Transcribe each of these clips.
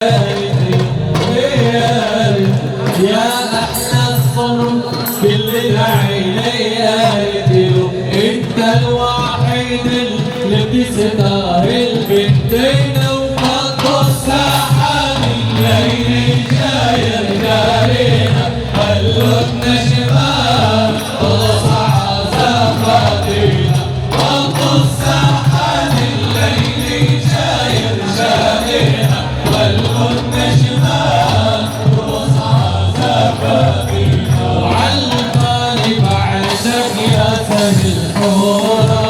يا احلى الصنم كل العيني انت الوحيد اللي بتستار البنتين وخط الساحه الليل جاي دارينا قلبنا شباب وصع زفاتينا خط الساحه الليل جاي دارينا قلبنا شباب وصع زفاتينا وعالقاني بعدك يا سهل حورا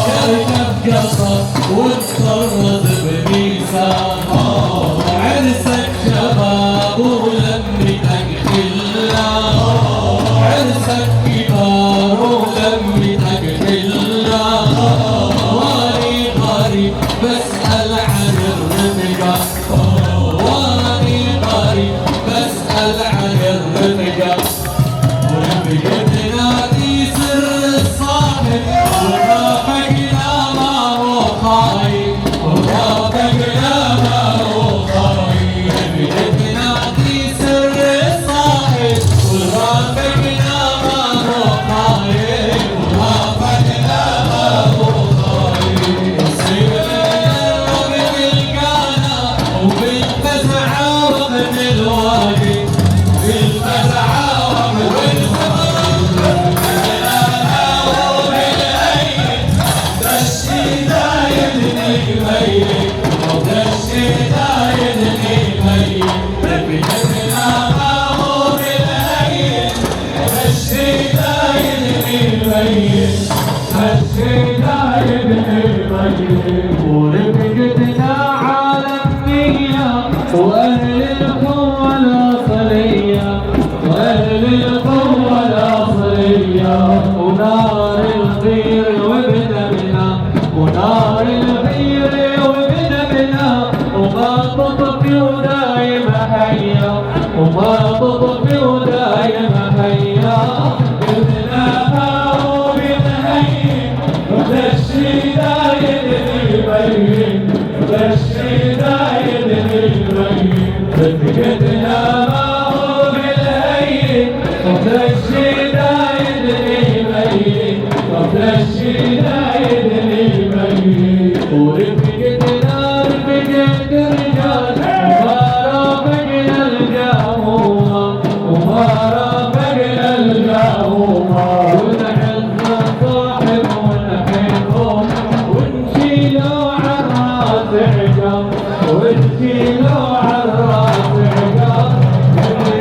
تركب قصر وتطرد بميسان عرسك شباب ولمتك حلا عرسك كبار ولمتك حلا واني قريب بسأل عن الرفقة واني قريب بسأل عن الرفقة ورفقتنا دي سر الصاحب ورافقنا ما هو خايف ورافقنا ما هو خايف رفقتنا دي سر الصاحب ورافقنا ما هو خايف ورافقنا ما هو خايف نصيبنا الرفق القانا وبالفزعة وقت الواقف بالفزعة ورفقتنا عالمية وأهل القوة الأصلية وأهل القوة الأصلية ونار الخير وبدمنا ونار الخير وبدمنا وما تطفي ودايم حيا وما تطفي ودايم حيا بدنا وبنهيم وبشي دايم البين وبشي دايم البين رفقتنا ما هو بالهين وبشي دايم البين وبشي دايم البين ورفقتنا رفقت الرجال وما رافقنا الجامومة وما رافقنا الجامومة ونحن صاحب ونحبه ونشيله عالراس عقاب ونشيله عالراس عقاب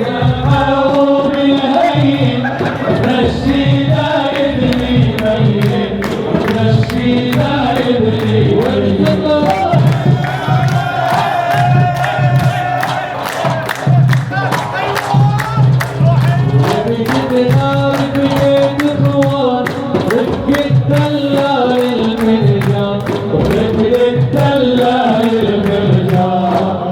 نلقاه بالهين ونمشي دايم البين ونمشي دايم البين رفقتنا رفقت الرواد رفقت دلال المرجان رفقت دلال المرجان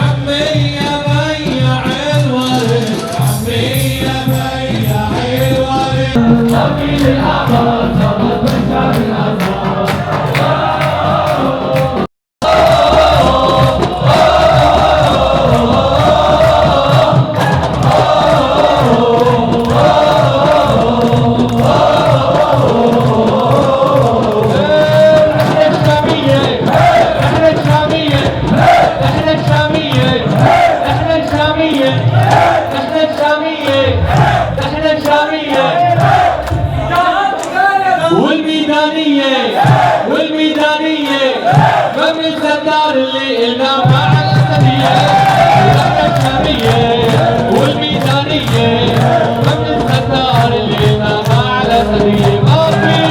عمي يا الأسدية الأمة الشامية والميدانية مجلس ختار اللي نام على الأسدية ما في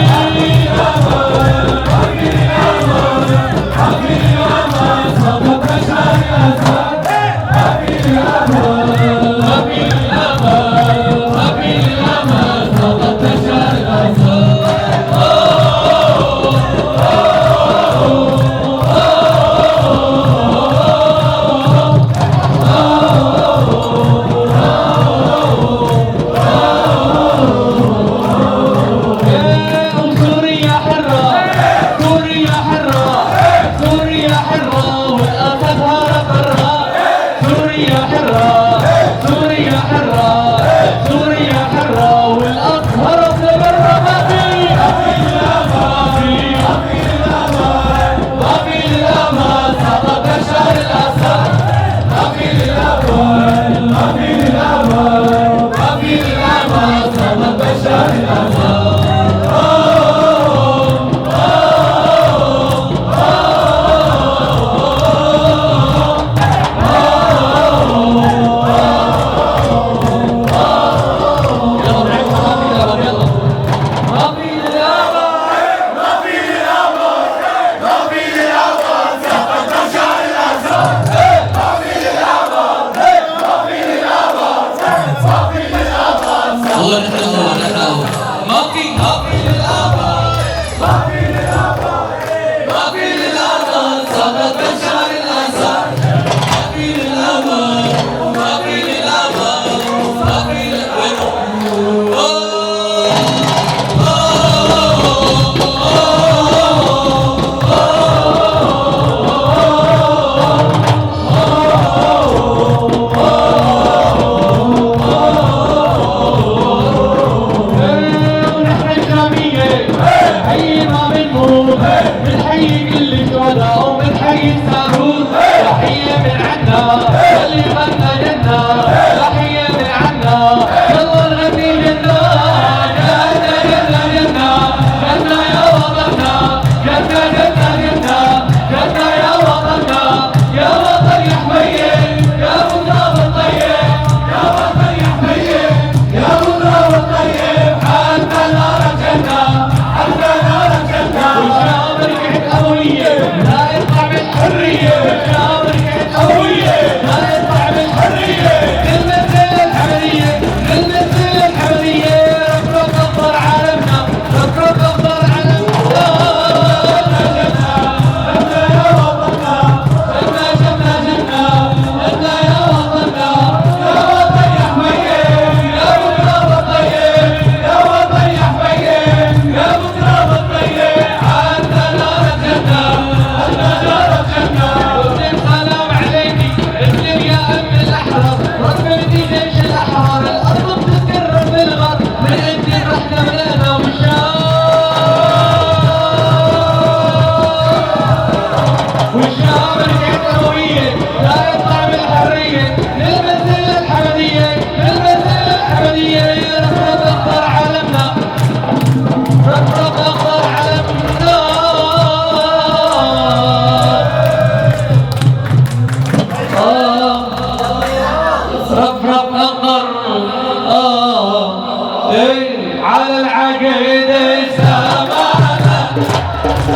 على العقيدة سامعنا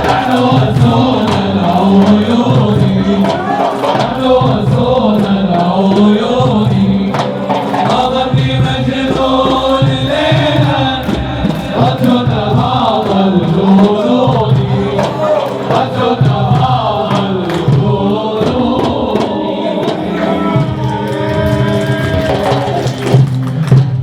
نحن وزون العيون نحن